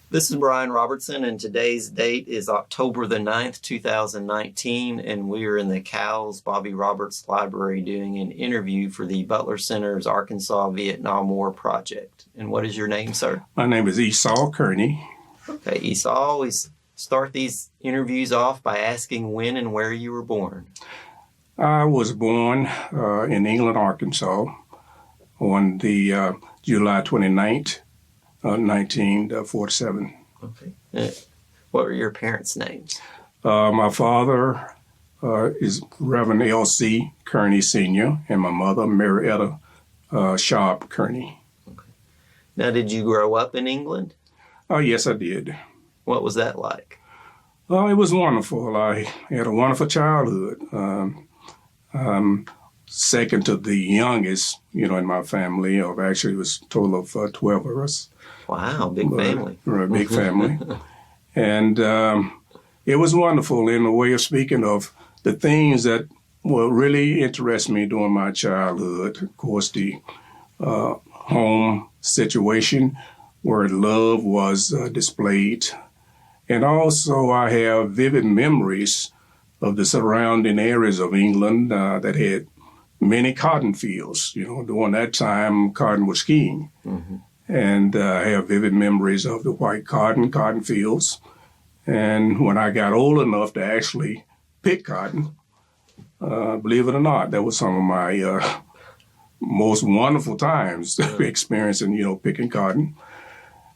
This is Brian Robertson, and today's date is October the 9th, 2019, and we are in the Cowles Bobby Roberts Library doing an interview for the Butler Center's Arkansas Vietnam War Project. And what is your name, sir? My name is Esau Kearney. Okay, Esau, I always start these interviews off by asking when and where you were born. I was born in England, Arkansas on the July 29th, 1947. Okay. What were your parents' names? My father is Reverend Esau Kearney Sr., and my mother, Marietta Sharp Kearney. Okay. Now, did you grow up in England? Yes, I did. What was that like? It was wonderful. I had a wonderful childhood. Second to the youngest, in my family. Actually, it was a total of 12 of us. Wow, big family. A big family. And it was wonderful in the way of speaking of the things that really interest me during my childhood. Of course, the home situation where love was displayed. And also I have vivid memories of the surrounding areas of England that had many cotton fields. During that time, cotton was king. Mm-hmm. And I have vivid memories of the white cotton fields. And when I got old enough to actually pick cotton, believe it or not, that was some of my most wonderful times experiencing, picking cotton.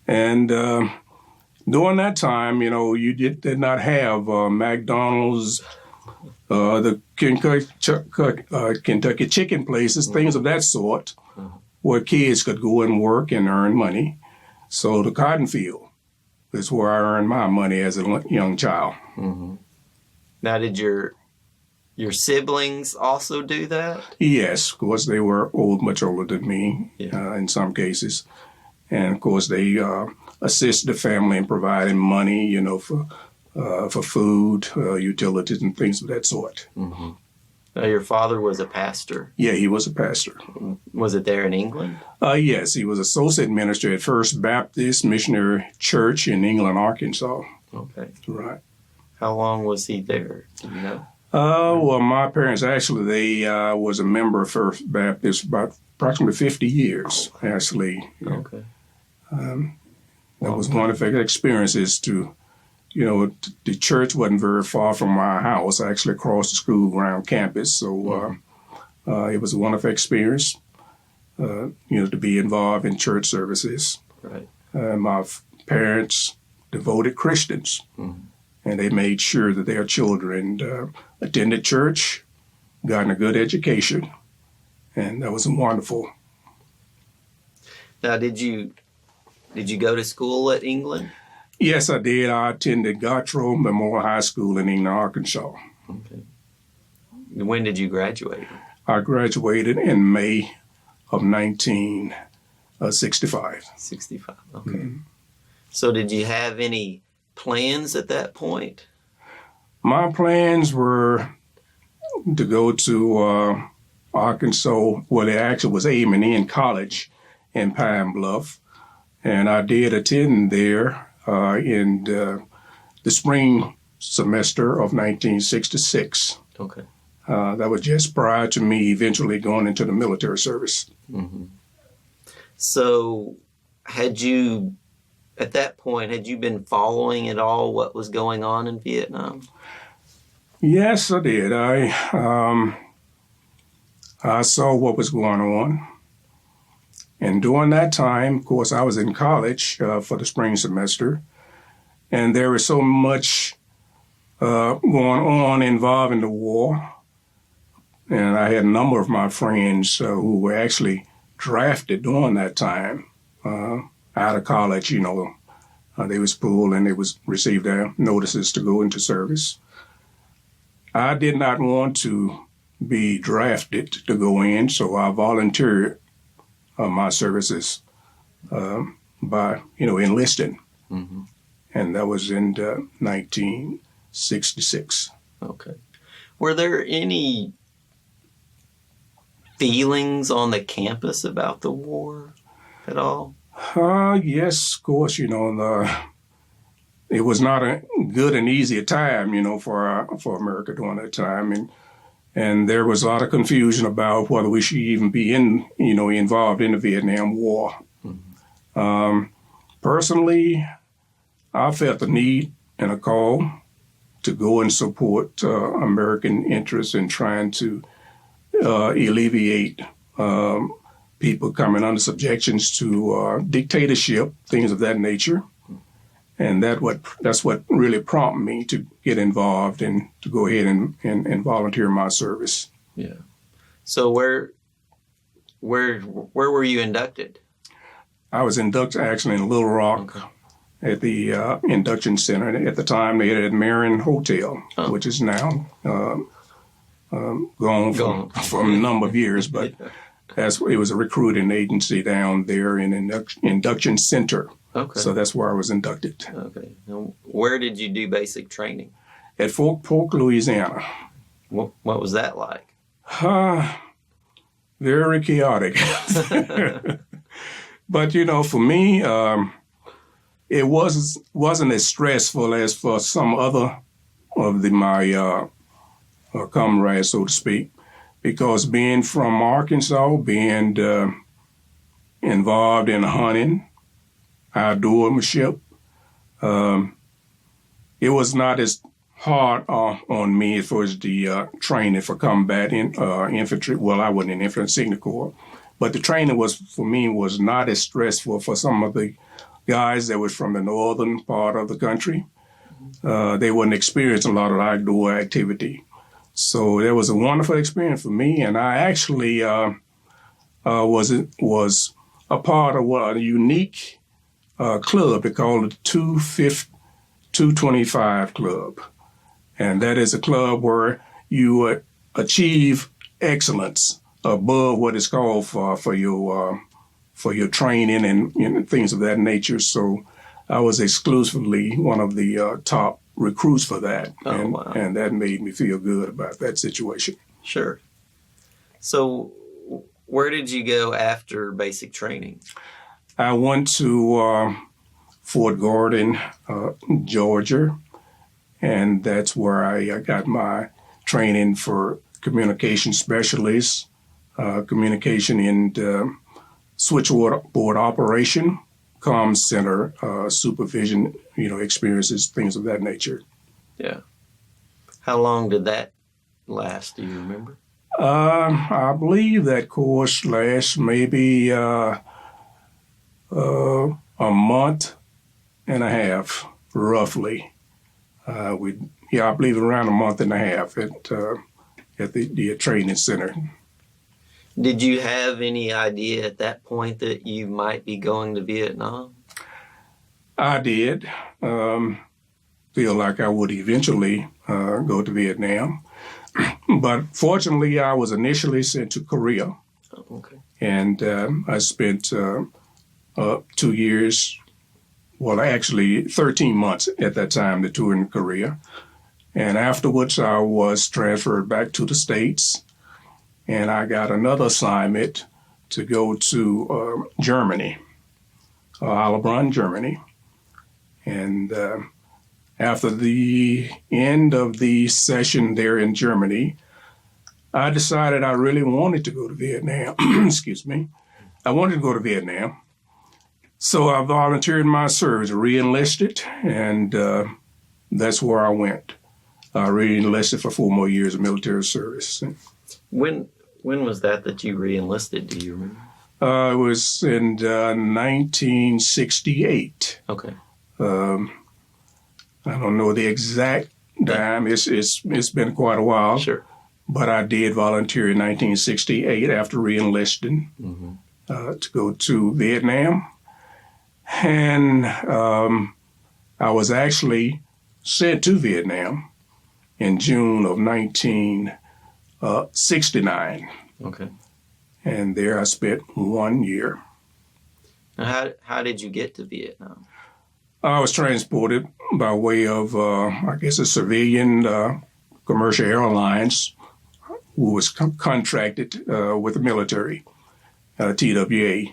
And during that time, you did not have McDonald's, the Kentucky chicken places, things of that sort, where kids could go and work and earn money. So the cotton field is where I earned my money as a young child. Mm-hmm. Now, did your siblings also do that? Yes, of course, they were much older than me in some cases. And, of course, they assist the family in providing money, for food, utilities, and things of that sort. Mm-hmm. Now, your father was a pastor? Yeah, he was a pastor. Was it there in England? Yes, he was associate minister at First Baptist Missionary Church in England, Arkansas. Okay. Right. How long was he there? Do you know? Well, my parents actually, they was a member of First Baptist about approximately 50 years, actually. Okay. That was one of the experiences to, the church wasn't very far from my house, actually across the school ground campus. So it was a wonderful experience, to be involved in church services. Right. My parents, devoted Christians, and they made sure that their children attended church, gotten a good education, and that was wonderful. Now, did you go to school at England? Yes, I did. I attended Gartrell Memorial High School in England, Arkansas. Okay. When did you graduate? I graduated in May of 1965. 65, okay. Mm-hmm. So did you have any plans at that point? My plans were to go to Arkansas, where they actually was aiming in college in Pine Bluff. And I did attend there in the spring semester of 1966. Okay. That was just prior to me eventually going into the military service. Mm-hmm. So at that point, had you been following at all what was going on in Vietnam? Yes, I did. I saw what was going on. And during that time, of course, I was in college for the spring semester, and there was so much going on involving the war. And I had a number of my friends who were actually drafted during that time out of college. They was pulled and they received their notices to go into service. I did not want to be drafted to go in, so I volunteered my services by, enlisting. Mm-hmm. And that was in 1966. Okay. Were there any feelings on the campus about the war at all? Yes, of course, it was not a good and easy time, for America during that time, and there was a lot of confusion about whether we should even be involved in the Vietnam War. Personally, I felt the need and a call to go and support American interests in trying to alleviate people coming under subjections to dictatorship, things of that nature. And that's what really prompted me to get involved and to go ahead and volunteer my service. Yeah. So where were you inducted? I was inducted actually in Little Rock at the induction center. At the time, they had Marion Hotel, which is now gone from a number of years, but it was a recruiting agency down there in an induction center. Okay. So that's where I was inducted. Okay. Now, where did you do basic training? At Fort Polk, Louisiana. What was that like? Very chaotic. But, for me, it wasn't as stressful as for some other of my comrades, so to speak, because being from Arkansas, being involved in hunting, outdoormanship, it was not as hard on me as far as the training for combat infantry. Well, I wasn't in infantry signal corps, but the training for me was not as stressful for some of the guys that was from the northern part of the country. They wouldn't experience a lot of outdoor activity. So that was a wonderful experience for me, and I actually was a part of a unique club. They call it 225 Club. And that is a club where you achieve excellence above what is called for your training and things of that nature. So I was exclusively one of the top recruits for that. Wow. And that made me feel good about that situation. Sure. So where did you go after basic training? I went to Fort Gordon, Georgia, and that's where I got my training for communication specialist, communication in switchboard operation, comm center, supervision, experiences, things of that nature. Yeah. How long did that last? Do you remember? I believe that course lasts maybe a month and a half, roughly. I believe around a month and a half at the training center. Did you have any idea at that point that you might be going to Vietnam? I did feel like I would eventually go to Vietnam. But fortunately, I was initially sent to Korea. Oh, okay. And I spent 2 years, well, actually 13 months at that time, the tour in Korea. And afterwards, I was transferred back to the States. And I got another assignment to go to Germany, Heilbronn, Germany. And after the end of the session there in Germany, I decided I really wanted to go to Vietnam. Excuse me. I wanted to go to Vietnam. So I volunteered my service, re-enlisted, and that's where I went. I re-enlisted for 4 more years of military service. When was that you re-enlisted? Do you remember? It was in 1968. Okay. I don't know the exact time. It's been quite a while. Sure. But I did volunteer in 1968 after re-enlisting to go to Vietnam. And I was actually sent to Vietnam in June of 1969. Okay. And there I spent 1 year. Now, how did you get to Vietnam? I was transported by way of, a civilian commercial airlines who was contracted with the military, TWA.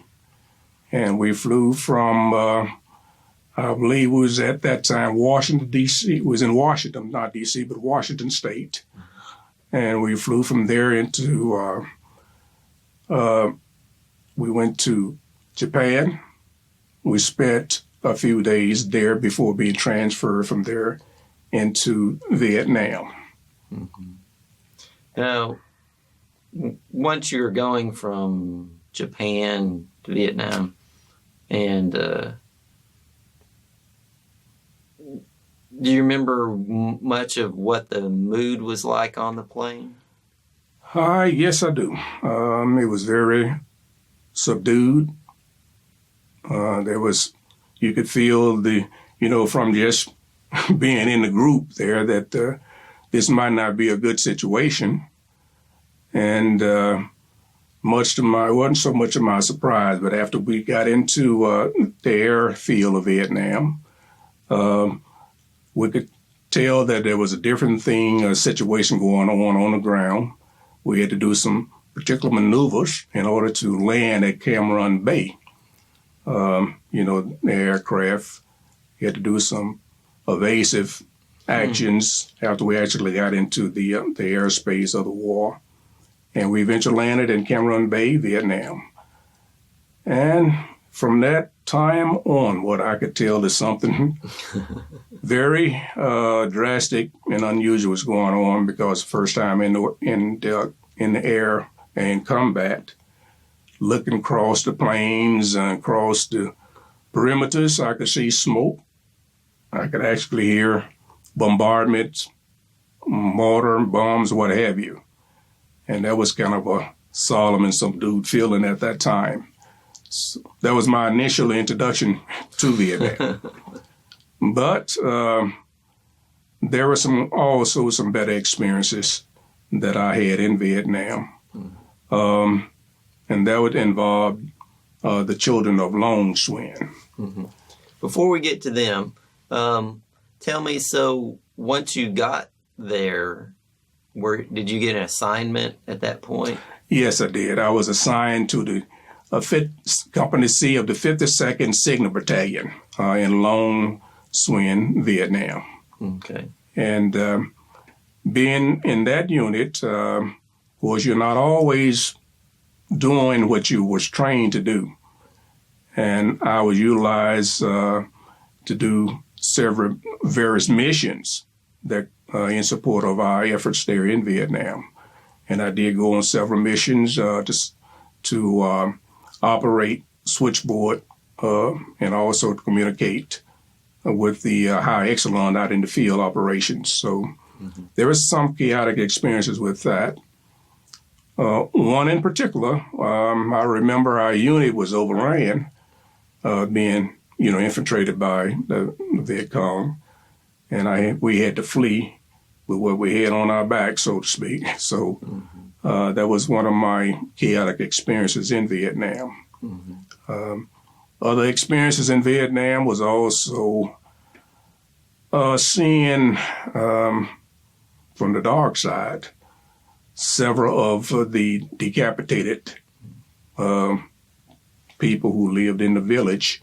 And we flew from I believe it was at that time Washington, D.C. It was in Washington, not D.C., but Washington State. And we flew from there into, we went to Japan. We spent a few days there before being transferred from there into Vietnam. Mm-hmm. Now, once you're going from Japan to Vietnam, and do you remember much of what the mood was like on the plane? Yes, I do. It was very subdued. You could feel from just being in the group there that this might not be a good situation. And it wasn't so much of my surprise, but after we got into the airfield of Vietnam, we could tell that there was a different situation going on the ground. We had to do some particular maneuvers in order to land at Cam Ranh Bay. The aircraft, you had to do some evasive actions after we actually got into the airspace of the war. And we eventually landed in Cam Ranh Bay, Vietnam. And from that time on, what I could tell is something very drastic and unusual was going on, because first time in the air and combat, looking across the plains and across the perimeters, I could see smoke. I could actually hear bombardments, mortar, bombs, what have you. And that was kind of a solemn and subdued feeling at that time. So that was my initial introduction to Vietnam. But there were also some better experiences that I had in Vietnam. And that would involve the children of Long Xuyen. Mm-hmm. Before we get to them, tell me, so once you got there, did you get an assignment at that point? Yes, I did. I was assigned to the Company C of the 52nd Signal Battalion in Long Xuyen, Vietnam. Okay. And being in that unit, of course, you're not always doing what you was trained to do. And I was utilized to do various missions that in support of our efforts there in Vietnam. And I did go on several missions to operate switchboard and also to communicate with the high echelon out in the field operations. So there was some chaotic experiences with that. One in particular, I remember our unit was overran, being infiltrated by the Viet Cong, and we had to flee with what we had on our back, so to speak. So that was one of my chaotic experiences in Vietnam. Other experiences in Vietnam was also seeing from the dark side several of the decapitated people who lived in the village,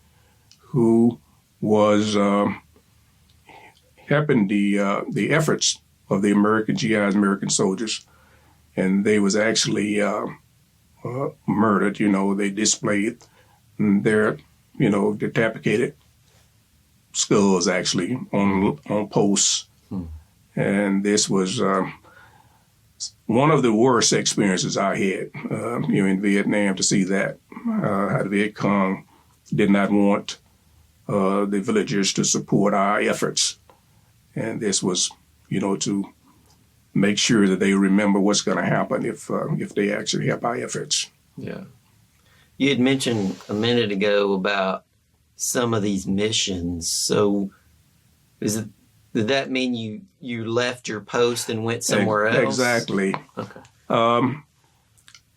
who was helping the efforts of the American GIs, American soldiers, and they was actually murdered. They displayed their decapitated skulls actually on posts, and this was one of the worst experiences I had, in Vietnam, to see that how the Viet Cong did not want the villagers to support our efforts, and this was, to make sure that they remember what's going to happen if they actually help our efforts. Yeah, you had mentioned a minute ago about some of these missions. So, did that mean you left your post and went somewhere else? Exactly. Okay.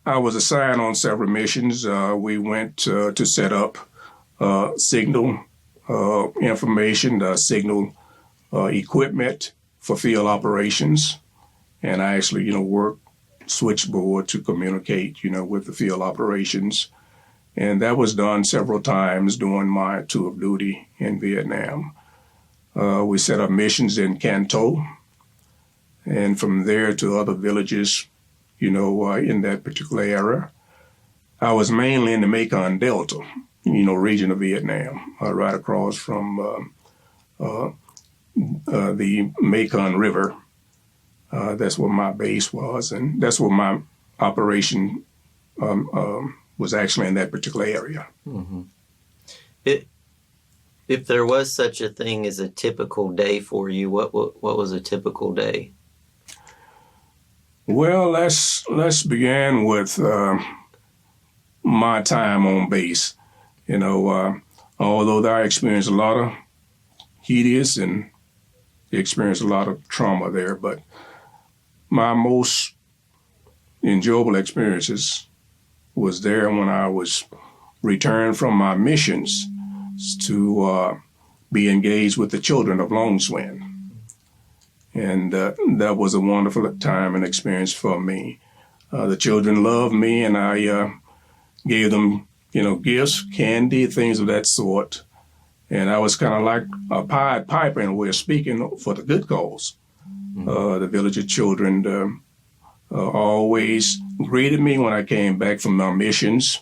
I was assigned on several missions. We went to set up signal information, signal equipment for field operations, and I actually, worked switchboard to communicate, with the field operations. And that was done several times during my tour of duty in Vietnam. We set up missions in Canton, and from there to other villages, in that particular area. I was mainly in the Mekong Delta, region of Vietnam, right across from the Mekong River. That's where my base was, and that's where my operation was actually in that particular area. Mm-hmm. If there was such a thing as a typical day for you, what was a typical day? Well, let's begin with my time on base. Although I experienced a lot of hideous and experienced a lot of trauma there, but my most enjoyable experiences was there when I was returned from my missions to be engaged with the children of Long Swin. And that was a wonderful time and experience for me. The children loved me, and I gave them, gifts, candy, things of that sort. And I was kind of like a Pied Piper in a way of speaking for the good cause. The village children always greeted me when I came back from my missions,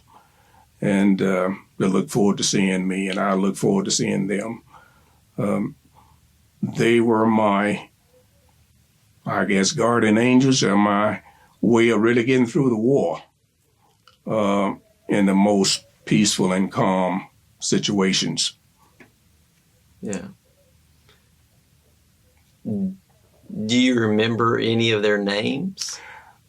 and they looked forward to seeing me, and I looked forward to seeing them. They were my, I guess, guardian angels, and my way of really getting through the war in the most peaceful and calm situations. Yeah. Do you remember any of their names?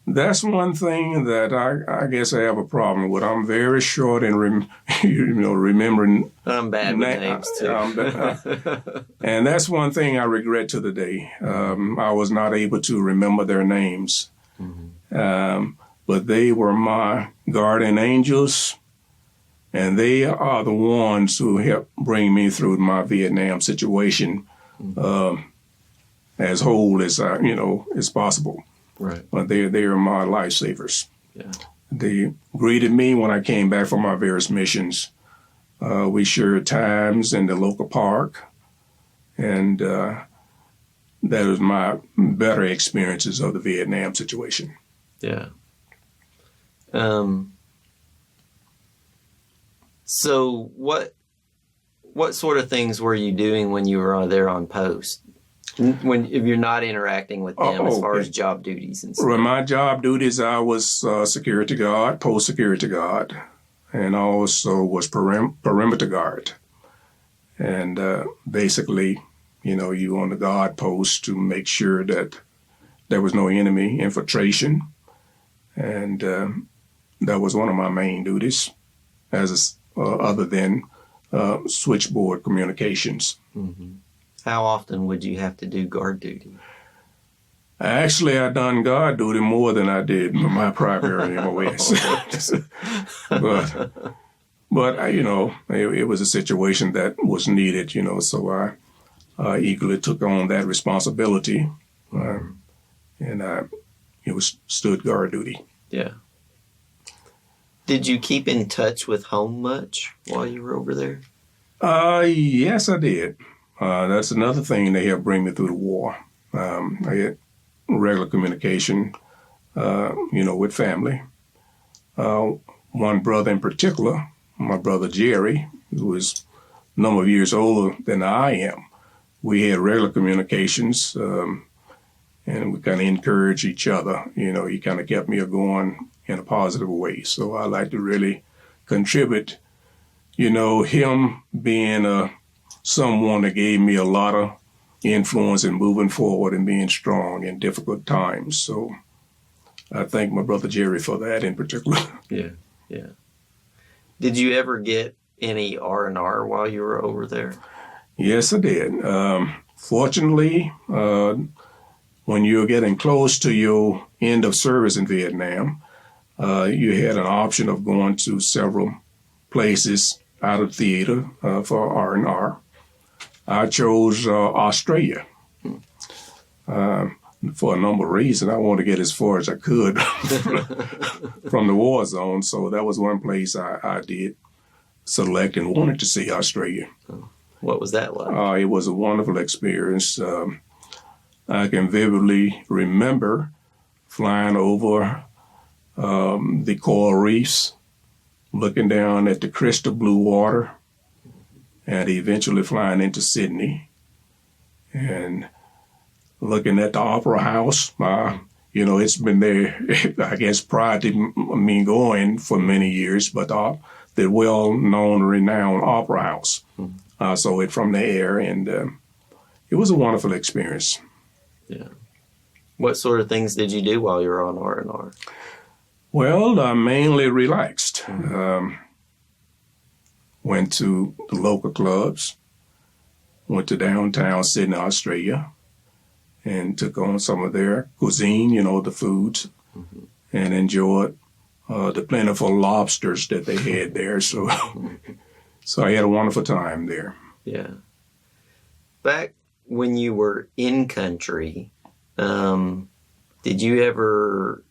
That's one thing that I guess I have a problem with. I'm very short in remembering. I'm bad with names too. And that's one thing I regret to the day. I was not able to remember their names. Mm-hmm. But they were my guardian angels, and they are the ones who helped bring me through my Vietnam situation as whole as as possible. Right. But they are my lifesavers. Yeah. They greeted me when I came back from my various missions. We shared times in the local park, and that was my better experiences of the Vietnam situation. Yeah. So what sort of things were you doing when you were there on post? If you're not interacting with them as far as job duties and stuff? Well, my job duties, I was security guard, post security guard, and also was perimeter guard. And basically, you on the guard post to make sure that there was no enemy infiltration. And that was one of my main duties, other than switchboard communications. Mm-hmm. How often would you have to do guard duty? Actually, I done guard duty more than I did my primary MOS. but it was a situation that was needed, so I eagerly took on that responsibility, and it was stood guard duty. Yeah. Did you keep in touch with home much while you were over there? Yes, I did. That's another thing that helped bring me through the war. I had regular communication, with family. One brother in particular, my brother Jerry, who was a number of years older than I am, we had regular communications, and we kind of encouraged each other. He kind of kept me going in a positive way. So I like to really contribute, him being someone that gave me a lot of influence in moving forward and being strong in difficult times. So I thank my brother Jerry for that in particular. Yeah, yeah. Did you ever get any R&R while you were over there? Yes, I did. Fortunately, when you were getting close to your end of service in Vietnam, you had an option of going to several places out of theater for R&R. I chose Australia. for a number of reasons. I wanted to get as far as I could from the war zone. So that was one place I did select and wanted to see Australia. What was that like? It was a wonderful experience. I can vividly remember flying over the coral reefs, looking down at the crystal blue water, and eventually flying into Sydney and looking at the Opera House. It's been there, I guess, prior to me going for many years, but the well-known, renowned Opera House. I saw it from the air, and it was a wonderful experience. Yeah. What sort of things did you do while you were on R&R? Well, I mainly relaxed. Went to the local clubs, went to downtown Sydney, Australia, and took on some of their cuisine, the foods, and enjoyed the plentiful lobsters that they had there. So, so I had a wonderful time there. Yeah. Back when you were in country, did you ever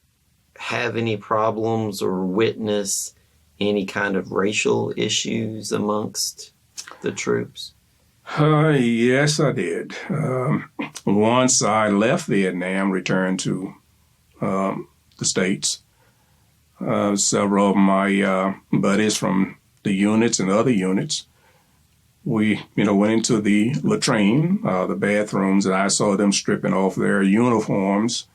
have any problems or witness any kind of racial issues amongst the troops? Yes, I did. Once I left Vietnam, returned to the States, several of my buddies from the units and other units, we, went into the latrine, the bathrooms, and I saw them stripping off their uniforms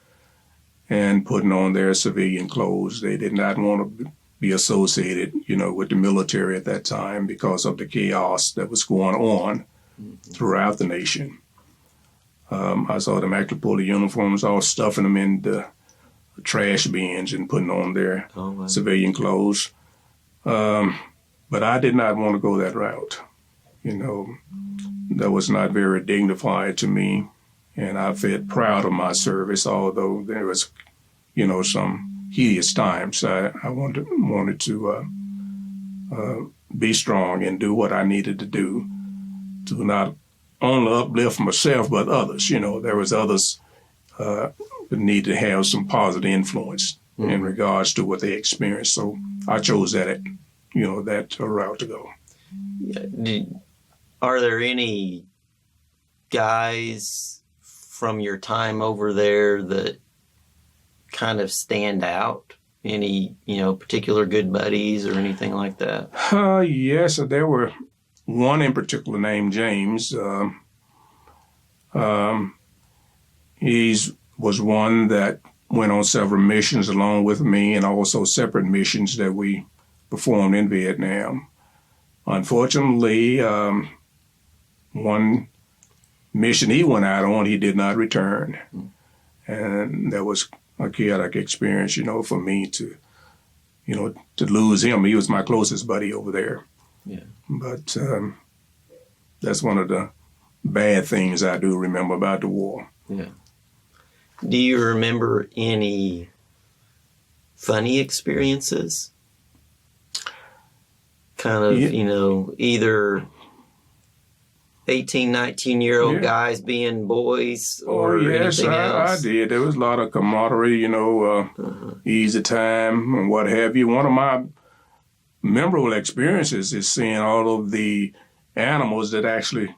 and putting on their civilian clothes. They did not want to be associated, with the military at that time because of the chaos that was going on throughout the nation. I saw them actually pull the uniforms off, stuffing them in the trash bins and putting on their civilian clothes. But I did not want to go that route. That was not very dignified to me. And I felt proud of my service, although there was, some hideous times. I wanted to be strong and do what I needed to do to not only uplift myself, but others. There was others that need to have some positive influence in regards to what they experienced. So I chose that route to go. Yeah. Are there any guys from your time over there that kind of stand out? Any, particular good buddies or anything like that? Yes, there were one in particular named James. He was one that went on several missions along with me, and also separate missions that we performed in Vietnam. Unfortunately, one mission he went out on, he did not return. And that was a chaotic experience, for me to lose him. He was my closest buddy over there. Yeah. But that's one of the bad things I do remember about the war. Yeah. Do you remember any funny experiences? Kind of, either 18, 19-year-old guys being boys or anything else? I did. There was a lot of camaraderie, easy time and what have you. One of my memorable experiences is seeing all of the animals that actually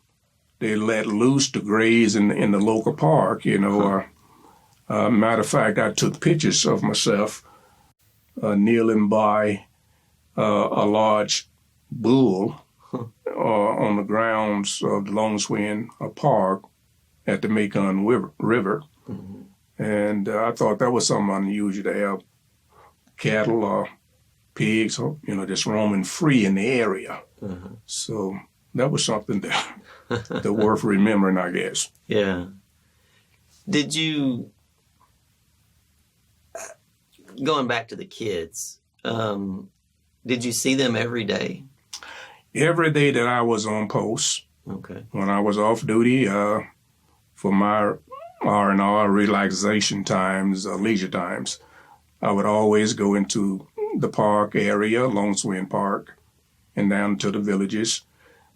they let loose to graze in the local park, matter of fact, I took pictures of myself kneeling by a large bull on the grounds of the Long Swing Park at the Mekong River. And I thought that was something unusual to have cattle or pigs, just roaming free in the area. So that was something that worth remembering, I guess. Yeah. Did you, going back to the kids, did you see them every day? Every day that I was on post. Okay. When I was off duty, for my R&R relaxation times, leisure times, I would always go into the park area, Long Swing Park, and down to the villages.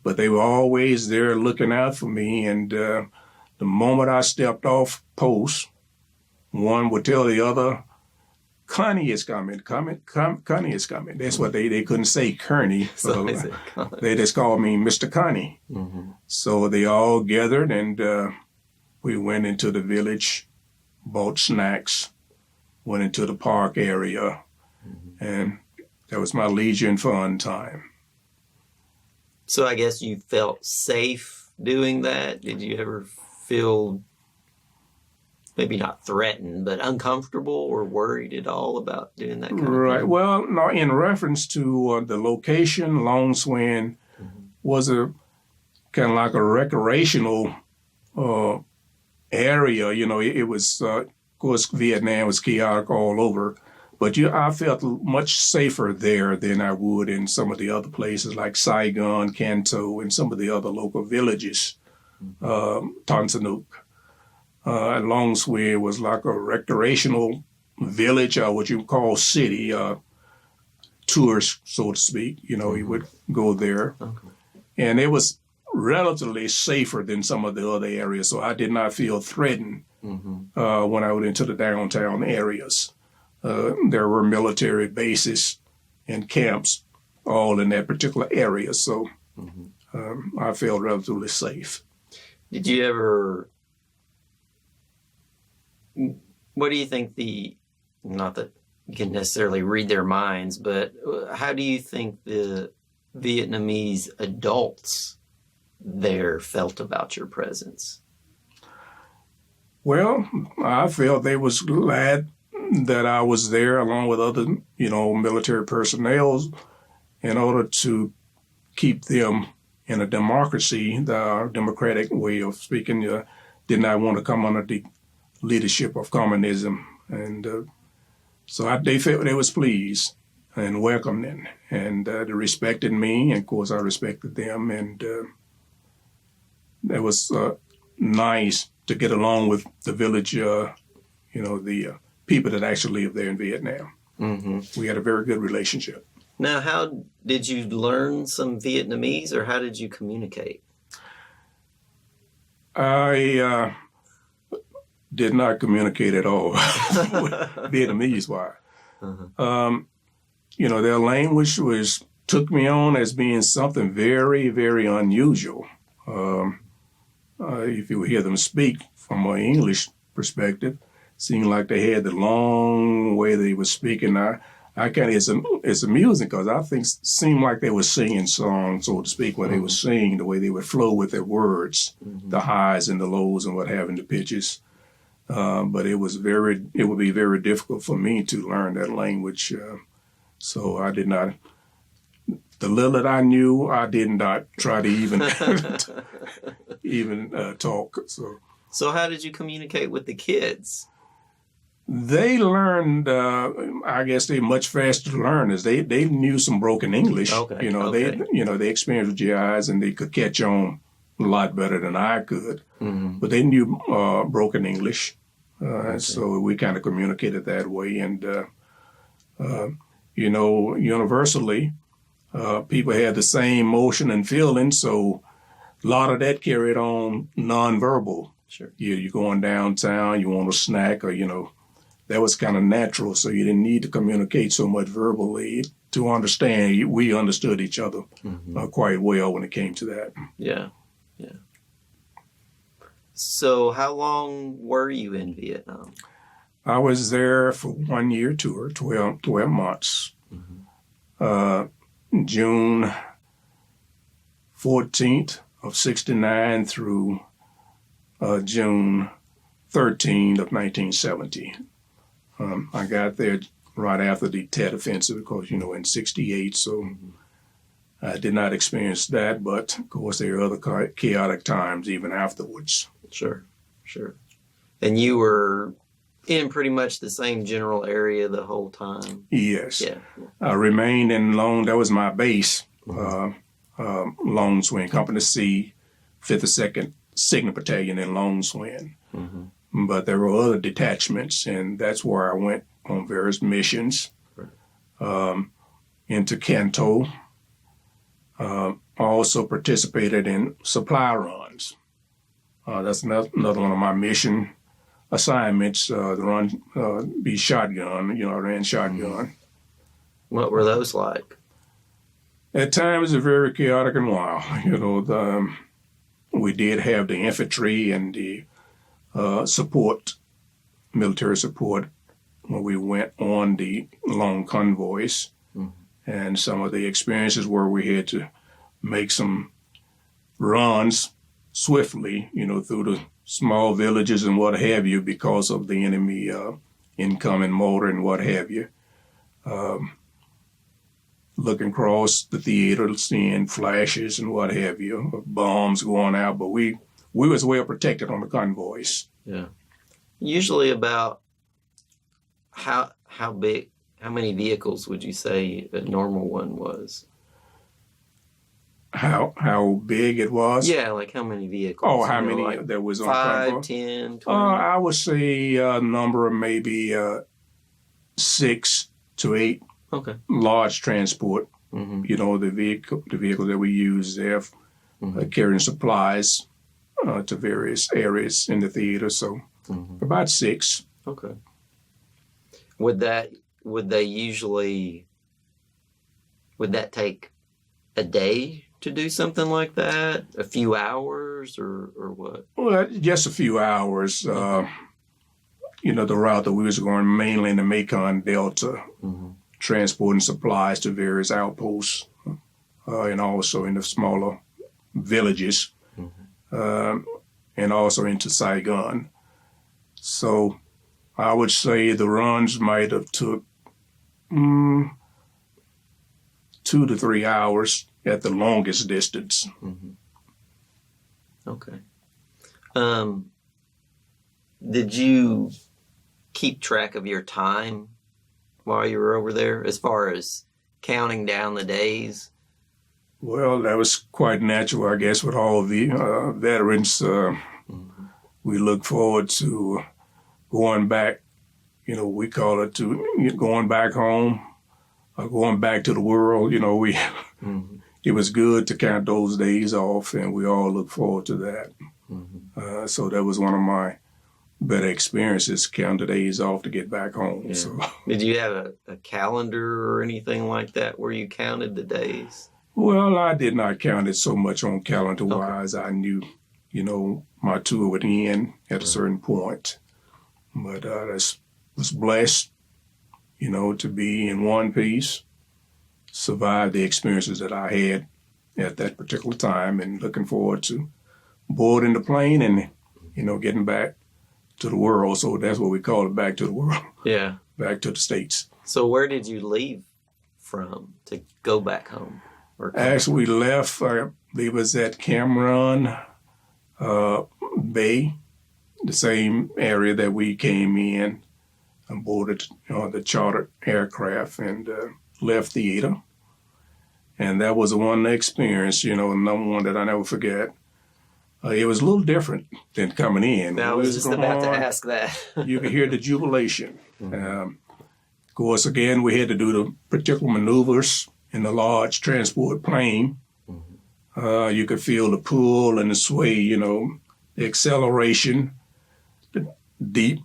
But they were always there looking out for me. And the moment I stepped off post, one would tell the other, Kearney is coming, Kearney is coming. That's what they couldn't say Kearney. So they just called me Mr. Kearney. Mm-hmm. So they all gathered and we went into the village, bought snacks, went into the park area, and that was my leisure and fun time. So I guess you felt safe doing that? Did you ever feel maybe not threatened, but uncomfortable or worried at all about doing that kind of thing? Right. Well, no, in reference to the location, Long Swing was a kind of like a recreational area. You know, it was, of course, Vietnam was chaotic all over, but I felt much safer there than I would in some of the other places like Saigon, Canto, and some of the other local villages, Tan Son Nhut. Long Swing was like a recreational village, or what you call city, tourist, so to speak. You know, you would go there. Okay. And it was relatively safer than some of the other areas, so I did not feel threatened when I went into the downtown areas. There were military bases and camps all in that particular area, so I felt relatively safe. Did you ever... What do you think not that you can necessarily read their minds, but how do you think the Vietnamese adults there felt about your presence? Well, I felt they was glad that I was there along with other, military personnel in order to keep them in a democracy, the democratic way of speaking. Did not want to come under the leadership of communism, and so they felt they was pleased and welcoming, and they respected me, and of course I respected them, and it was nice to get along with the village, the people that actually live there in Vietnam. Mm-hmm. We had a very good relationship. Now, how did you learn some Vietnamese, or how did you communicate? I did not communicate at all Vietnamese-wise. Their language took me on as being something very, very unusual. If you hear them speak from an English perspective, it seemed like they had the long way they were speaking. It's amusing because I think it seemed like they were singing songs, so to speak, when they were singing, the way they would flow with their words, the highs and the lows and what have you, the pitches. But it would be very difficult for me to learn that language. So I did not, the little that I knew, I did not try to even talk. So how did you communicate with the kids? They learned, I guess they much faster learners. They knew some broken English. Okay. They experienced GIs and they could catch on a lot better than I could. Mm-hmm. But they knew broken English. So we kind of communicated that way. And, universally, people had the same motion and feeling. So a lot of that carried on nonverbal. Sure. You're going downtown, you want a snack, or, that was kind of natural. So you didn't need to communicate so much verbally to understand. We understood each other quite well when it came to that. Yeah. Yeah. So how long were you in Vietnam? I was there for 1 year tour, 12 months. June 14th of 69 through June 13th of 1970. I got there right after the Tet Offensive, because, in 68, so I did not experience that, but of course there are other chaotic times even afterwards. Sure. And you were in pretty much the same general area the whole time? Yes. Yeah. I remained in that was my base, Long Swing, Company C, 52nd Signal Battalion in Long Swing. But there were other detachments, and that's where I went on various missions. Into Canto. Also participated in supply runs. That's another one of my mission. assignments to run, be shotgun. I ran shotgun. What were those like? At times, they're very chaotic and wild. We did have the infantry and the military support, when we went on the long convoys. And some of the experiences where we had to make some runs swiftly, through the small villages and what have you, because of the enemy incoming mortar and what have you. Looking across the theater, seeing flashes and what have you, bombs going out, but we was well protected on the convoys. Yeah. Usually about how many vehicles would you say a normal one was? How big it was? Yeah, like how many vehicles? Oh, how many like there was on 5, convoy? 10, 20? I would say a number of maybe 6 to 8. Okay. Large transport. The vehicle that we use there, carrying supplies to various areas in the theater. So about 6. Okay. Would that take a day to do something like that? A few hours or what? Well, just a few hours. The route that we was going mainly in the Mekong Delta, transporting supplies to various outposts, and also in the smaller villages, and also into Saigon. So I would say the runs might have took 2 to 3 hours at the longest distance. Okay. Did you keep track of your time while you were over there, as far as counting down the days? Well, that was quite natural, I guess, with all the veterans. We look forward to going back, we call it to going back home, or going back to the world. It was good to count those days off, and we all look forward to that. So that was one of my better experiences, count the days off to get back home. Yeah. So, did you have a calendar or anything like that where you counted the days? Well, I did not count it so much on calendar-wise. Okay. I knew, my tour would end at a certain point. But I was blessed, to be in one piece, survive the experiences that I had at that particular time, and looking forward to boarding the plane and, getting back to the world. So that's what we call it, back to the world. Yeah. Back to the States. So where did you leave from to go back home? Actually, we left, I believe it was at Cameron Bay, the same area that we came in, and boarded the chartered aircraft and left theater. And that was one experience, number one that I never forget. It was a little different than coming in. I was just about to ask that. You could hear the jubilation. Of course, again, we had to do the particular maneuvers in the large transport plane. You could feel the pull and the sway, the acceleration, the deep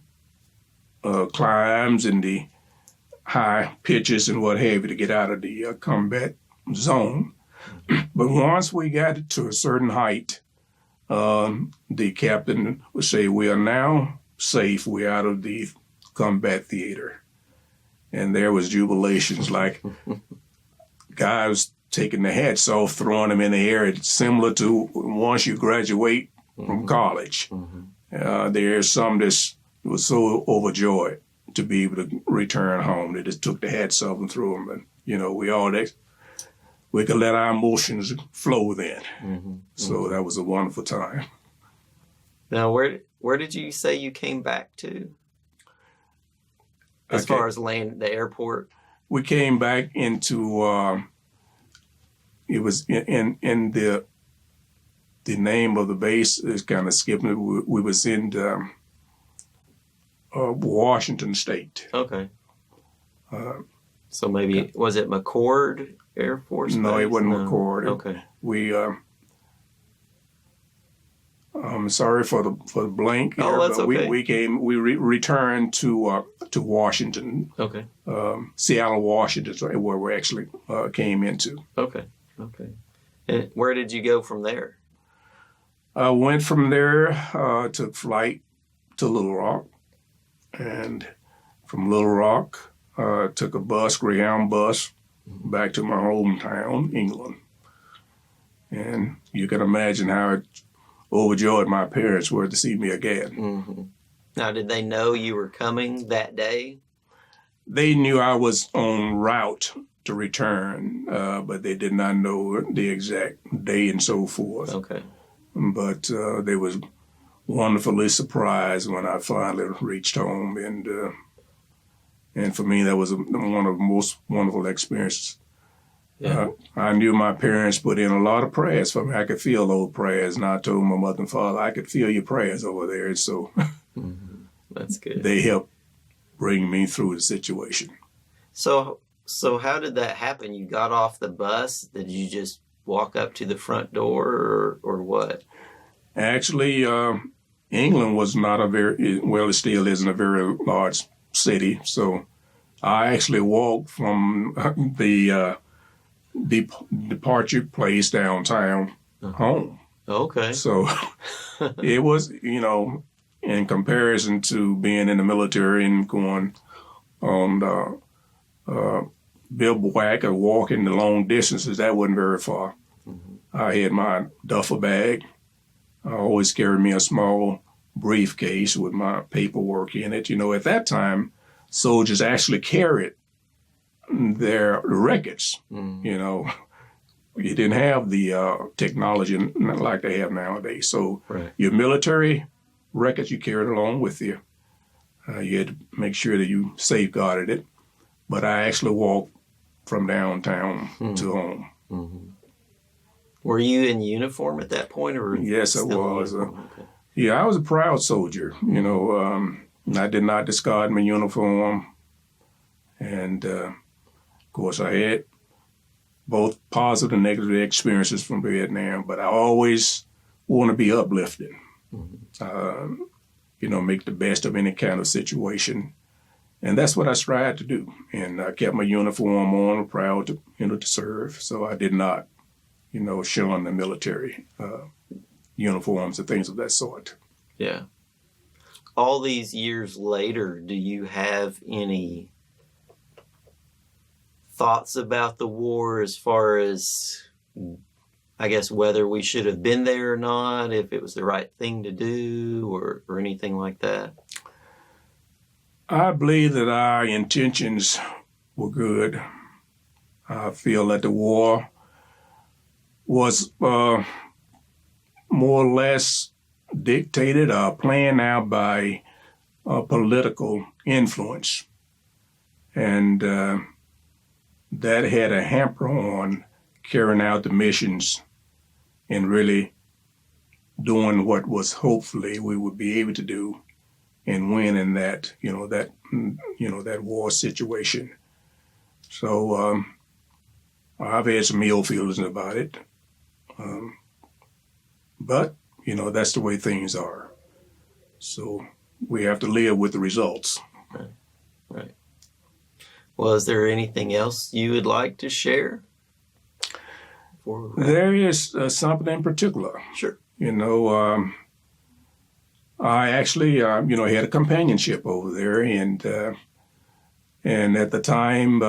climbs and the high pitches and what have you to get out of the combat zone. But once we got to a certain height, the captain would say, "We are now safe. We're out of the combat theater." And there was jubilations, like guys taking the hats off, throwing them in the air. It's similar to once you graduate from college. There's some that was so overjoyed to be able to return home. They just took the hats off and threw them. And, we could let our emotions flow then. So that was a wonderful time. Now, where did you say you came back to? As far as the airport? We came back into, it was in the name of the base is kind of skipping. We was in Washington State. Okay. So maybe, was it McCord Air Force Base? No, it wasn't McCord. Okay. We I'm sorry for the blank here, Oh, that's but okay. we returned to Washington, Okay. Seattle, Washington, is where we actually came into. Okay. Okay. And where did you go from there? I went from there, took flight to Little Rock, and from Little Rock, took a bus, Greyhound bus, back to my hometown, England. And you can imagine how overjoyed my parents were to see me again. Mm-hmm. Now, did they know you were coming that day? They knew I was en route to return, but they did not know the exact day and so forth. Okay. But they was wonderfully surprised when I finally reached home, and for me that was one of the most wonderful experiences. Yeah. I knew my parents put in a lot of prayers for me. I could feel those prayers, and I told my mother and father, I could feel your prayers over there. And so That's good. they helped bring me through the situation. So how did that happen? You got off the bus? Did you just walk up to the front door, or what? Actually, England was not it still isn't a very large city. So I actually walked from the departure place downtown home. Okay. So it was, in comparison to being in the military and going on bivouac or walking the long distances, that wasn't very far. I had my duffel bag. I always carried me a small briefcase with my paperwork in it. At that time, soldiers actually carried their records. You didn't have the technology like they have nowadays. So your military records you carried along with you. You had to make sure that you safeguarded it. But I actually walked from downtown to home. Mm-hmm. Were you in uniform at that point, or yes, I was. Okay. Yeah, I was a proud soldier. I did not discard my uniform, and of course, I had both positive and negative experiences from Vietnam. But I always want to be uplifting. Make the best of any kind of situation. And that's what I strive to do. And I kept my uniform on, proud to serve. So I did not, shun the military uniforms and things of that sort. Yeah. All these years later, do you have any thoughts about the war as far as, I guess, whether we should have been there or not, if it was the right thing to do, or anything like that? I believe that our intentions were good. I feel that the war was more or less dictated or planned out by political influence. And that had a hamper on carrying out the missions and really doing what was hopefully we would be able to do and win in that war situation. So I've had some ill feelings about it, but that's the way things are. So we have to live with the results. Right. Well, is there anything else you would like to share? There is something in particular. Sure. I actually, had a companionship over there, and at the time,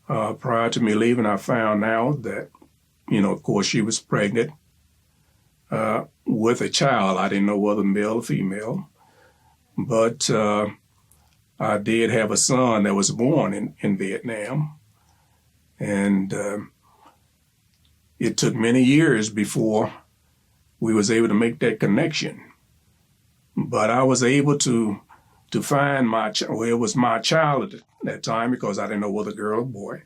prior to me leaving, I found out that, of course, she was pregnant with a child. I didn't know whether male or female, but I did have a son that was born in Vietnam, and it took many years before we was able to make that connection. But I was able to find it was my child at that time because I didn't know whether girl or boy.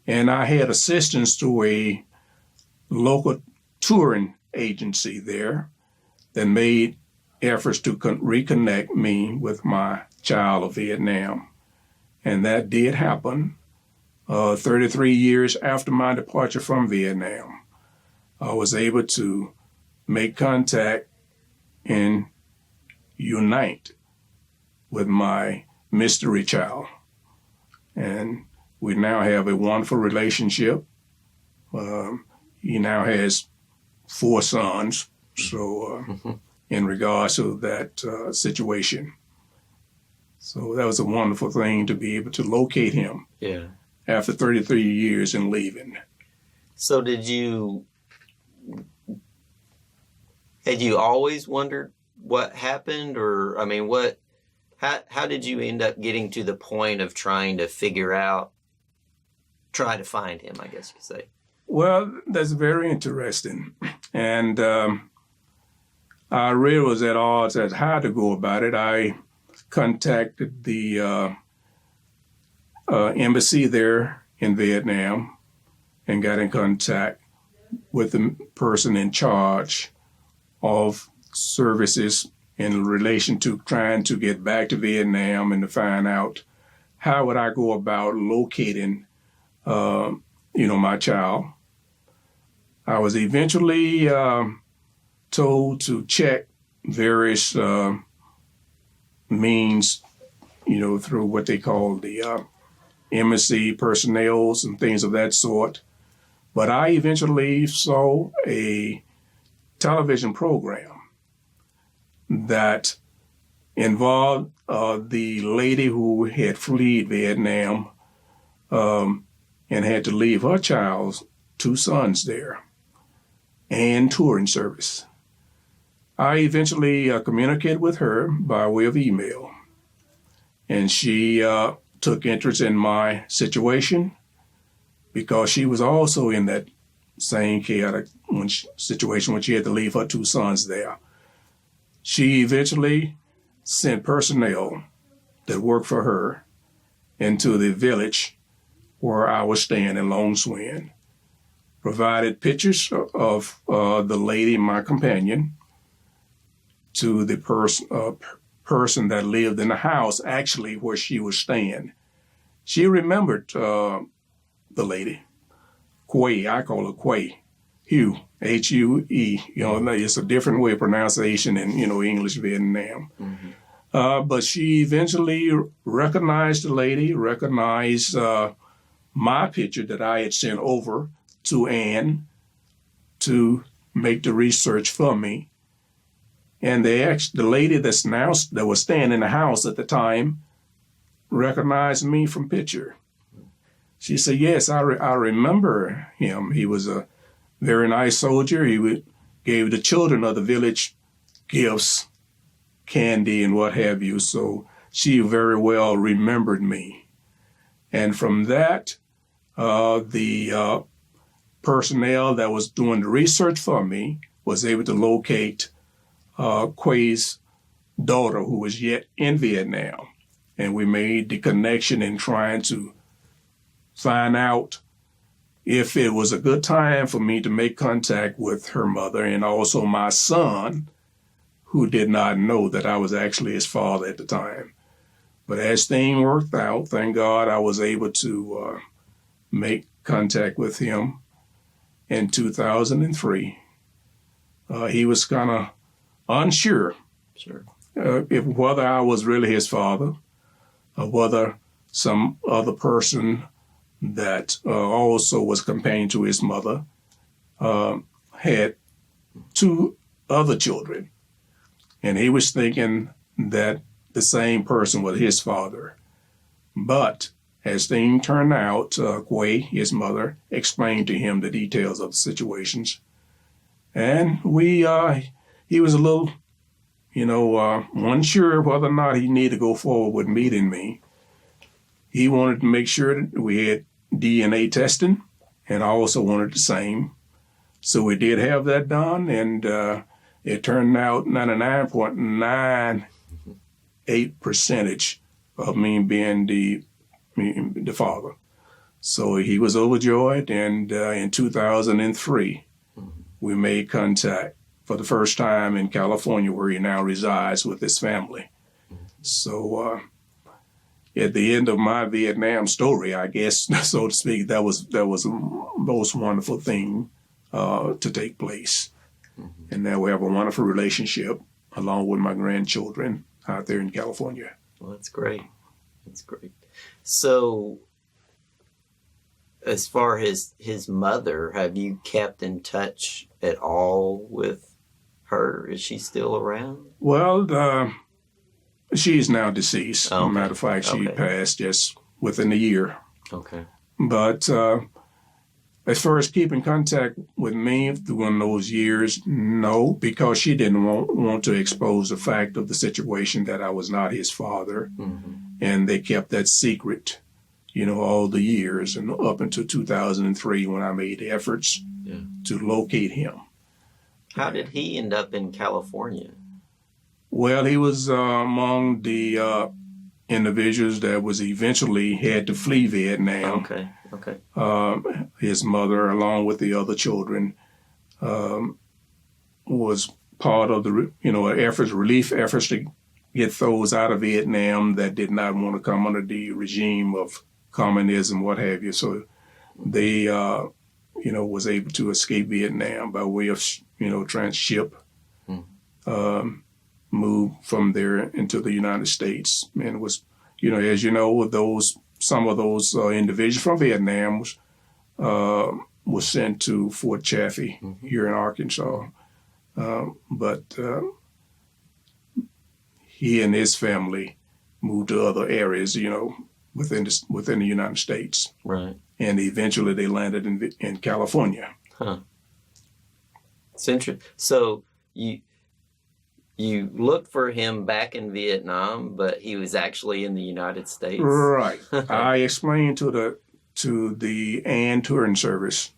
And I had assistance through a local touring agency there that made efforts to reconnect me with my child of Vietnam. And that did happen 33 years after my departure from Vietnam. I was able to make contact and unite with my mystery child. And we now have a wonderful relationship. He now has 4 sons. So in regards to that situation. So that was a wonderful thing to be able to locate him after 33 years and leaving. So had you always wondered what happened? Or, I mean, how did you end up getting to the point of trying to find him, I guess you could say? Well, that's very interesting. And I really was at odds as how to go about it. I contacted the embassy there in Vietnam and got in contact with the person in charge of services in relation to trying to get back to Vietnam and to find out how would I go about locating, my child. I was eventually told to check various means, through what they call the embassy personnels and things of that sort. But I eventually saw a television program that involved the lady who had fled Vietnam and had to leave her child's 2 sons there and touring service. I eventually communicated with her by way of email, and she took interest in my situation because she was also in that same chaotic situation when she had to leave her 2 sons there. She eventually sent personnel that worked for her into the village where I was staying in Long Swin, provided pictures of the lady, my companion, to the person that lived in the house, actually, where she was staying. She remembered the lady, Quay. I call her Quay. Hugh, H-U-E. It's a different way of pronunciation in, English Vietnam. Mm-hmm. But she eventually recognized the lady, recognized my picture that I had sent over to Anne to make the research for me. And the lady that was staying in the house at the time recognized me from picture. She said, yes, I remember him. He was a very nice soldier. He gave the children of the village gifts, candy and what have you. So she very well remembered me. And from that, the personnel that was doing the research for me was able to locate Quay's daughter, who was yet in Vietnam. And we made the connection in trying to find out if it was a good time for me to make contact with her mother and also my son, who did not know that I was actually his father at the time. But as things worked out, thank God, I was able to make contact with him in 2003. He was kind of unsure if whether I was really his father or whether some other person that also was companion to his mother had 2 other children. And he was thinking that the same person was his father. But as things turned out, Quay, his mother, explained to him the details of the situations. And he was a little, unsure whether or not he needed to go forward with meeting me. He wanted to make sure that we had DNA testing, and I also wanted the same. So we did have that done, and it turned out 99.98% of me being the father. So he was overjoyed, and in 2003, we made contact for the first time in California, where he now resides with his family. So at the end of my Vietnam story, I guess, so to speak, that was a most wonderful thing to take place. And now we have a wonderful relationship along with my grandchildren out there in California. Well, that's great. That's great. So, as far as his mother, have you kept in touch at all with her? Is she still around? Well, she's now deceased. Okay. Matter of fact, she passed just within a year. Okay. But as far as keeping contact with me during those years, no, because she didn't want to expose the fact of the situation that I was not his father. And they kept that secret, all the years and up until 2003 when I made efforts to locate him. How did he end up in California? Well, he was among the individuals that was eventually had to flee Vietnam. Okay. His mother, along with the other children, was part of the relief efforts to get those out of Vietnam that did not want to come under the regime of communism, what have you. So they, was able to escape Vietnam by way of, transship, move from there into the United States. And it was, as you know, some of those individuals from Vietnam was sent to Fort Chaffee here in Arkansas. But he and his family moved to other areas, within the United States. Right. And eventually they landed in California. Huh. It's interesting. So you looked for him back in Vietnam, but he was actually in the United States. Right. I explained to the AN touring service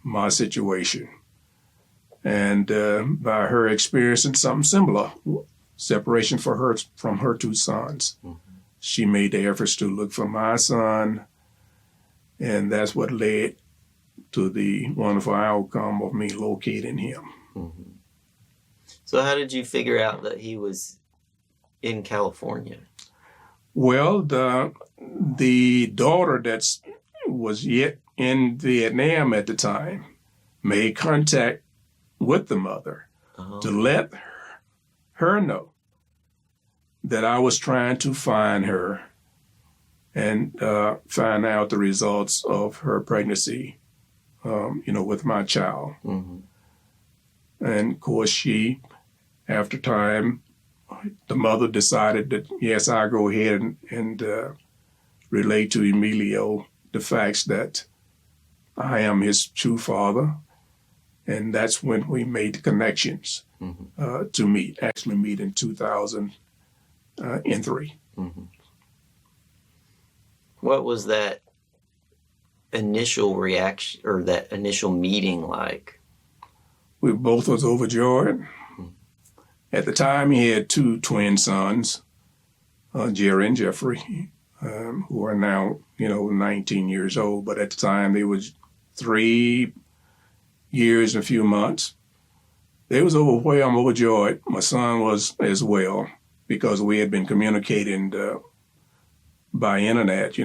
my situation, and by her experiencing something similar, separation for her from her two sons, she made the efforts to look for my son, and that's what led to the wonderful outcome of me locating him. So how did you figure out that he was in California? Well, the daughter that was yet in Vietnam at the time made contact with the mother to let her know that I was trying to find her and find out the results of her pregnancy, with my child. And of course, she, after time, the mother decided that, yes, I'll go ahead and relate to Emilio the facts that I am his true father. And that's when we made the connections to meet in 2003. What was that initial reaction or that initial meeting like? We both was overjoyed. At the time, he had two twin sons, Jerry and Jeffrey, who are now, 19 years old. But at the time, they was 3 years and a few months. They was overjoyed. My son was as well, because we had been communicating by internet,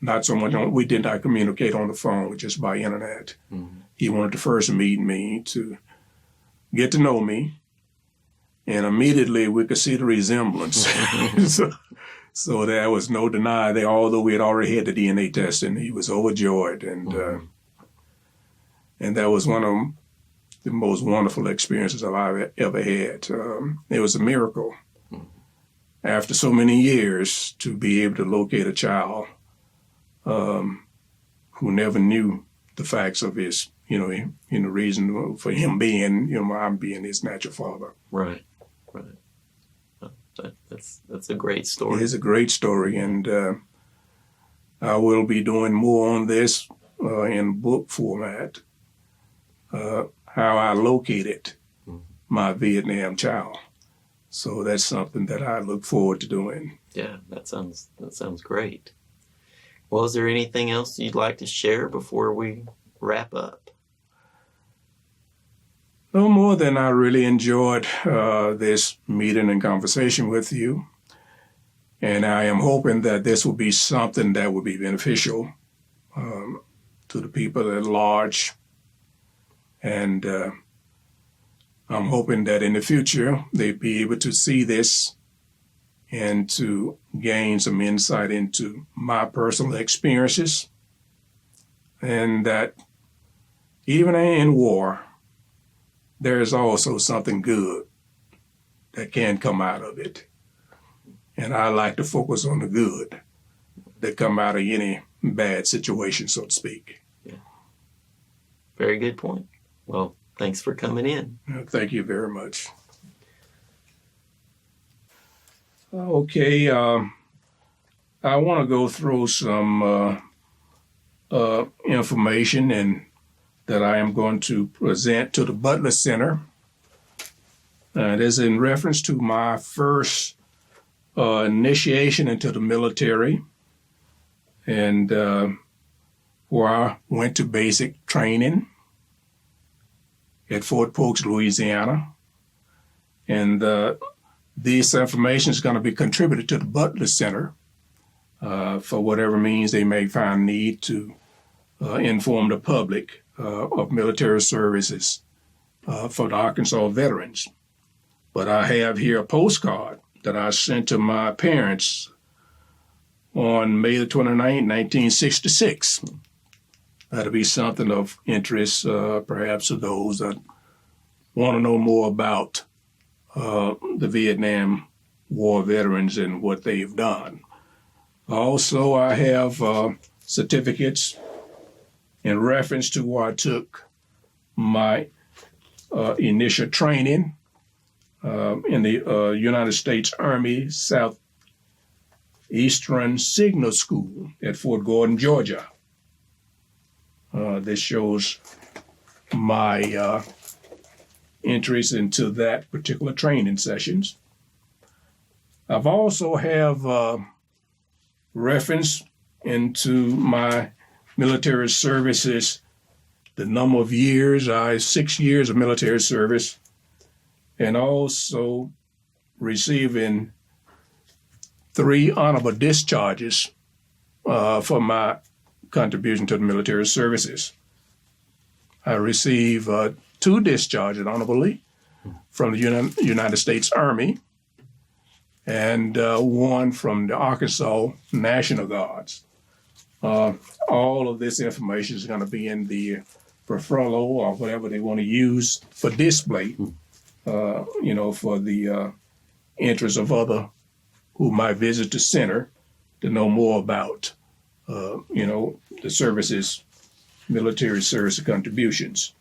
not so much we did not communicate on the phone, just by internet. He wanted to first meet me to get to know me, and immediately we could see the resemblance. So there was no deny that although we had already had the DNA testing, he was overjoyed, and that was one of the most wonderful experiences I've ever had. It was a miracle. After so many years, to be able to locate a child who never knew the facts of his, the reason for him being, I'm being his natural father. Right. That's a great story. It is a great story, and I will be doing more on this in book format, how I located my Vietnam child. So that's something that I look forward to doing. Yeah, that sounds great. Well, is there anything else you'd like to share before we wrap up? No more than I really enjoyed this meeting and conversation with you. And I am hoping that this will be something that will be beneficial to the people at large And I'm hoping that in the future they'll be able to see this and to gain some insight into my personal experiences, and that even in war, there is also something good that can come out of it. And I like to focus on the good that come out of any bad situation, so to speak. Yeah. Very good point. Well, thanks for coming in. Thank you very much. Okay, I want to go through some information and that I am going to present to the Butler Center. It is in reference to my first initiation into the military, and where I went to basic training at Fort Polk, Louisiana. And this information is going to be contributed to the Butler Center for whatever means they may find need to inform the public of military services for the Arkansas veterans. But I have here a postcard that I sent to my parents on May the 29th, 1966. That'll be something of interest, perhaps, to those that want to know more about the Vietnam War veterans and what they've done. Also, I have certificates in reference to where I took my initial training in the United States Army Southeastern Signal School at Fort Gordon, Georgia. This shows my interest into that particular training sessions. I've also have reference into my military services, the number of years, 6 years of military service, and also receiving 3 honorable discharges for my contribution to the military services. I received 2 discharges honorably from the United States Army and 1 from the Arkansas National Guards. All of this information is going to be in the portfolio or whatever they want to use for display, for the interest of other who might visit the center to know more about, the services, military service contributions.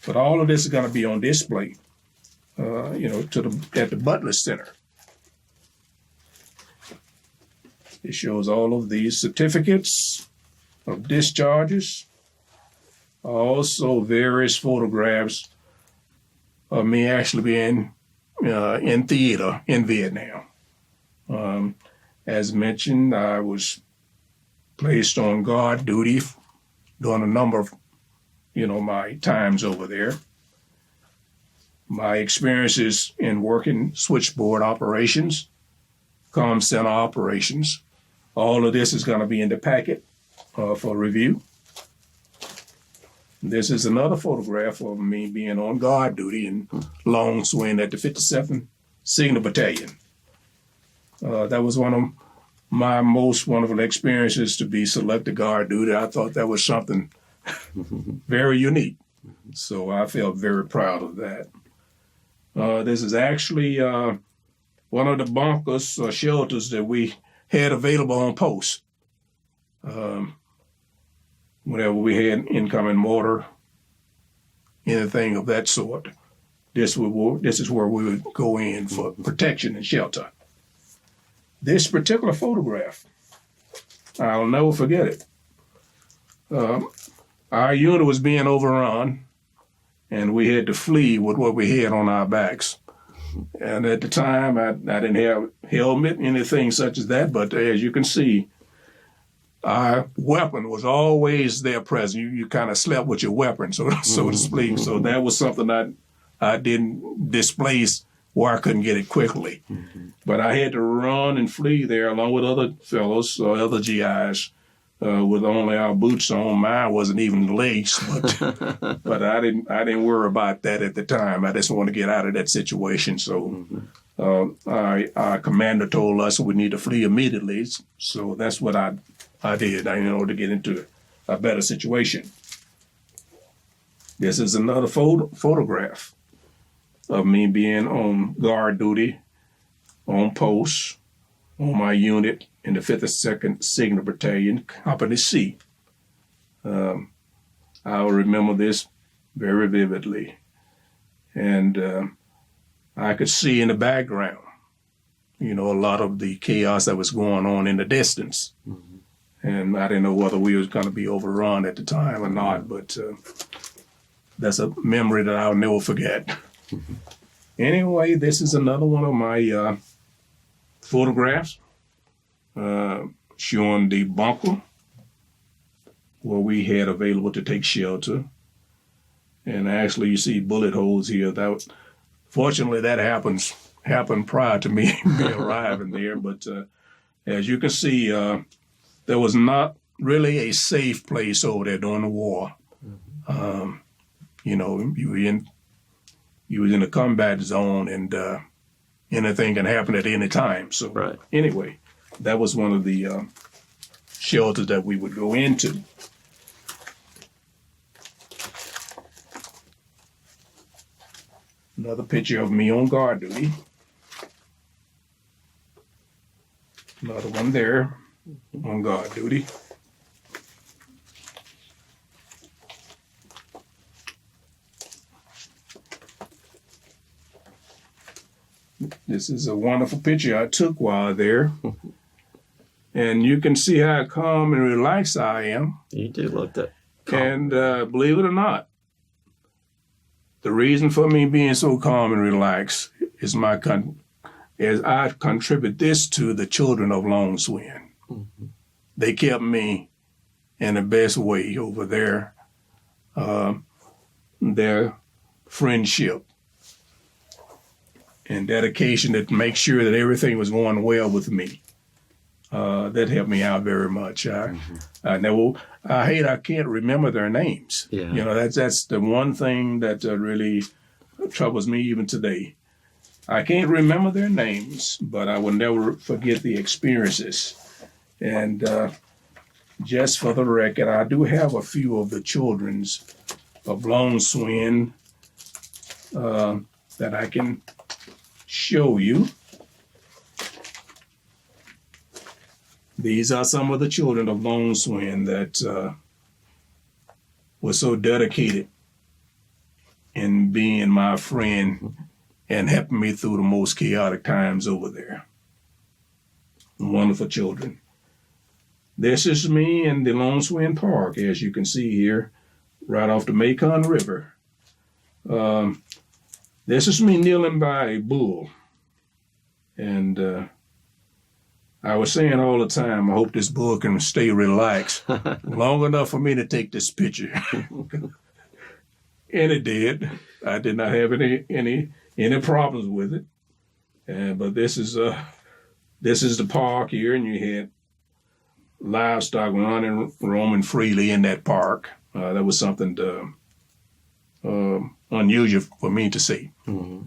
But all of this is going to be on display, at the Butler Center. It shows all of these certificates of discharges, also various photographs of me actually being in theater in Vietnam. As mentioned, I was placed on guard duty during a number of, my times over there. My experiences in working switchboard operations, comm center operations, all of this is going to be in the packet for review. This is another photograph of me being on guard duty in Long Swing at the 57th Signal Battalion. That was one of my most wonderful experiences to be selected guard duty. I thought that was something very unique. So I felt very proud of that. This is actually one of the bunkers or shelters that we had available on post. Whenever we had incoming mortar, anything of that sort, this is where we would go in for protection and shelter. This particular photograph, I'll never forget it. Our unit was being overrun, and we had to flee with what we had on our backs. And at the time, I didn't have helmet, anything such as that, but as you can see, our weapon was always there present. You kind of slept with your weapon, so to speak. So that was something I didn't displace where I couldn't get it quickly. But I had to run and flee there along with other fellows or other GIs with only our boots on. Mine wasn't even laced, but I didn't worry about that at the time. I just wanted to get out of that situation. So our commander told us we need to flee immediately. So that's what I did in order to get into a better situation. This is another photograph of me being on guard duty, on post, on my unit in the 52nd Signal Battalion, Company C. I'll remember this very vividly. And I could see in the background, a lot of the chaos that was going on in the distance. Mm-hmm. And I didn't know whether we was going to be overrun at the time or not, but that's a memory that I'll never forget. Mm-hmm. Anyway, this is another one of my photographs showing the bunker where we had available to take shelter. And actually, you see bullet holes here. Fortunately, that happened prior to me arriving there. But as you can see, there was not really a safe place over there during the war. Mm-hmm. You were in a combat zone, and anything can happen at any time. So Anyway, that was one of the shelters that we would go into. Another picture of me on guard duty. Another one there on guard duty. This is a wonderful picture I took while there. And you can see how calm and relaxed I am. You do look that calm. And believe it or not, the reason for me being so calm and relaxed is as I contribute this to the children of Long Swin. Mm-hmm. They kept me in the best way over there, their friendship and dedication to make sure that everything was going well with me. That helped me out very much. I can't remember their names. Yeah. That's the one thing that really troubles me even today. I can't remember their names, but I will never forget the experiences. And just for the record, I do have a few of the children's of Long Swin that I can show you. These are some of the children of Long Swin that were so dedicated in being my friend and helping me through the most chaotic times over there. Wonderful children. This is me in the Long Swin Park, as you can see here, right off the Mekong River. This is me kneeling by a bull. And I was saying all the time, I hope this bull can stay relaxed long enough for me to take this picture. And it did. I did not have any problems with it. But this is the park here, and you had livestock roaming freely in that park. That was something unusual for me to see. Mm-hmm.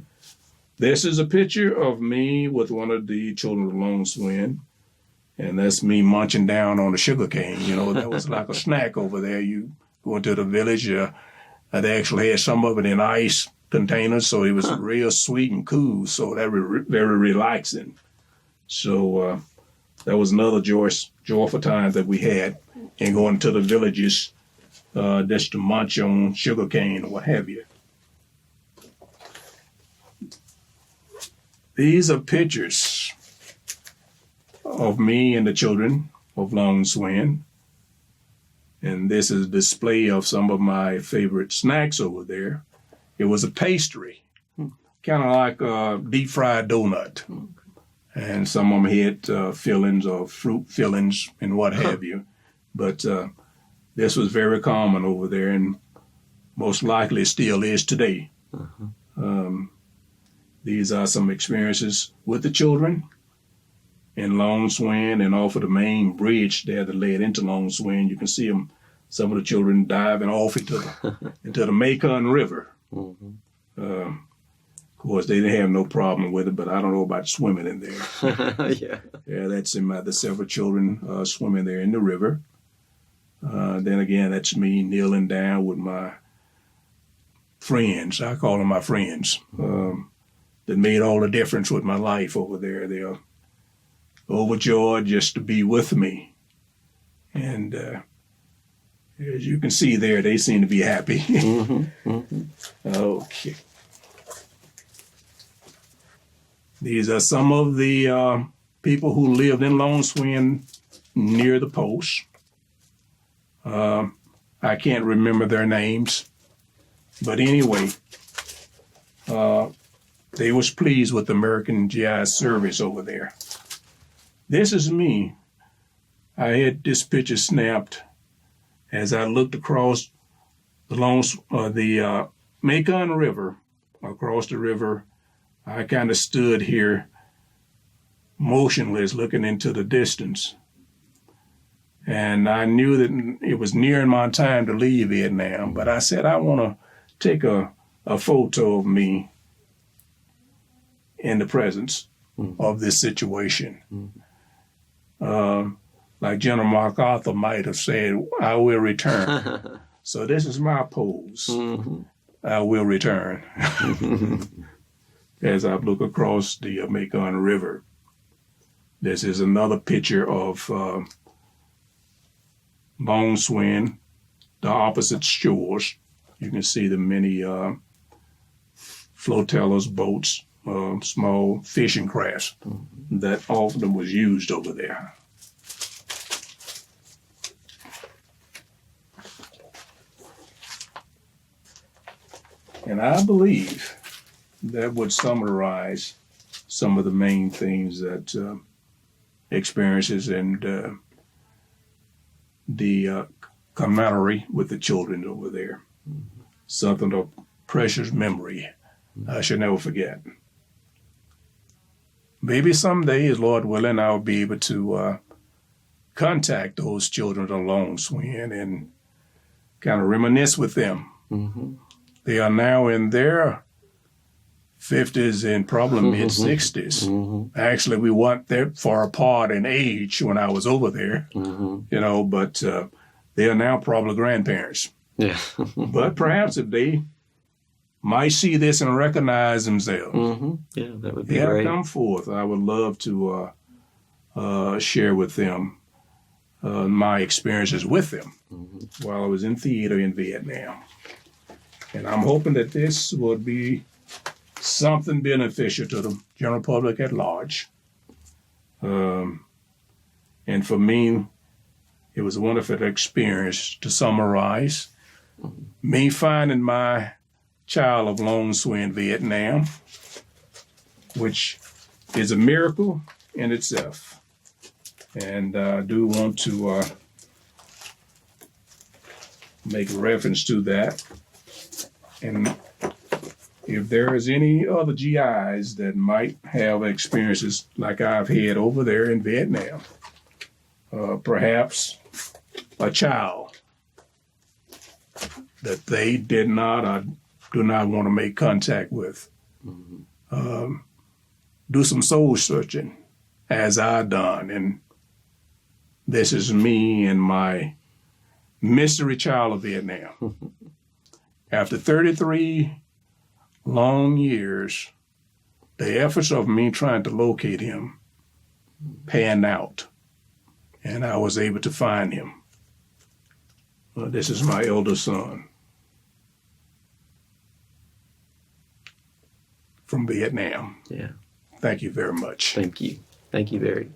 This is a picture of me with one of the children of Long Swin, and that's me munching down on the sugar cane. That was like a snack over there. You go into the village, they actually had some of it in ice containers, so it was real sweet and cool, so that was very relaxing. So that was another joyful time that we had in going to the villages just to munch on sugar cane or what have you. These are pictures of me and the children of Long Swin. And this is a display of some of my favorite snacks over there. It was a pastry, kind of like a deep fried donut. And some of them had fillings or fruit fillings and what have you. But this was very common over there, and most likely still is today. Uh-huh. These are some experiences with the children. in Long Swing, and off of the main bridge there that led into Long Swing, you can see them. Some of the children diving off into the Mekong River. Mm-hmm. Of course, they didn't have no problem with it, but I don't know about swimming in there. Yeah. Yeah, that's the several children swimming there in the river. Then again, that's me kneeling down with my friends. I call them my friends. That made all the difference with my life over there. They're overjoyed just to be with me. And as you can see there, they seem to be happy. Mm-hmm. Mm-hmm. Okay. These are some of the people who lived in Long Swing near the post. I can't remember their names. But anyway, they was pleased with the American GI service over there. This is me. I had this picture snapped as I looked across the Mekong River. Across the river, I kind of stood here motionless looking into the distance. And I knew that it was nearing my time to leave Vietnam, but I said I want to take a photo of me in the presence of this situation. Like General MacArthur might have said, I will return. So this is my pose. I will return. As I look across the Mekong River. This is another picture of Long Swing, the opposite shores. You can see the many flotillas, boats, small fishing crafts that often was used over there. And I believe that would summarize some of the main things that experiences and the camaraderie with the children over there. Something of precious memory I should never forget. Maybe someday, as Lord willing, I'll be able to contact those children of Long Swing and kind of reminisce with them. Mm-hmm. They are now in their 50s and probably mid-60s. Mm-hmm. Actually, we weren't that far apart in age when I was over there, but they are now probably grandparents. Yeah. But perhaps if they might see this and recognize themselves, yeah, that would be great. Come forth. I would love to share with them my experiences with them while I was in theater in Vietnam. And I'm hoping that this would be something beneficial to the general public at large. And for me, it was a wonderful experience to summarize. Me finding my child of Long Swing, Vietnam, which is a miracle in itself. And I do want to make a reference to that. And if there is any other GIs that might have experiences like I've had over there in Vietnam, perhaps a child that they did not or do not want to make contact with, do some soul searching as I've done. And this is me and my mystery child of Vietnam. After 33 long years, the efforts of me trying to locate him panned out, and I was able to find him. This is my elder son from Vietnam. Yeah. Thank you very much. Thank you. Thank you very